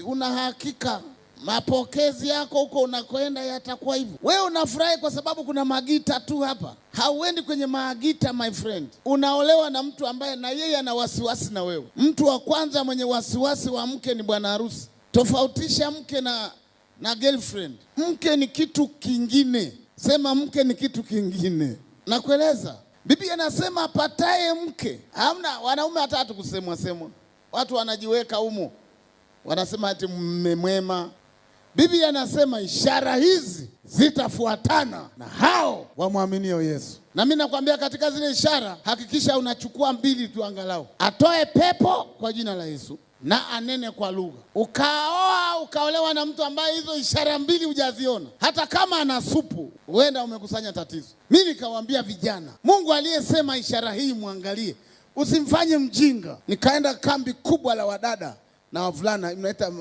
una hakika mapokezi yako huko unakoenda yatakuwa hivyo. Wewe unafurahi kwa sababu kuna magita tu hapa. Hauendi kwenye magita my friend. Unaolewa na mtu ambaye na yeye ana wasiwasi na wewe. Mtu wa kwanza mwenye wasiwasi wa mke ni bwana harusi. Tofautisha mke na girlfriend. Mke ni kitu kingine. Sema mke ni kitu kingine. Nakueleza. Biblia inasema apataye mke. Hamna wanaume watatu kusemwa. Watu wanajiweka humo. Wanasema ati mume mwema. Biblia inasema ishara hizi zitafuatana na hao wamwaminio Yesu. Na mimi nakwambia katika zile ishara hakikisha unachukua 2 tu angalau. Atoe pepo kwa jina la Yesu na anene kwa lugha. Ukaolewa na mtu ambaye hizo ishara 2 hujaziona. Hata kama ana supu, huenda umekusanya tatizo. Mimi nikawaambia vijana, Mungu aliyesema ishara hii muangalie. Usimfanye mjinga. Nikaenda kambi kubwa la wadada na wavulana, mnaita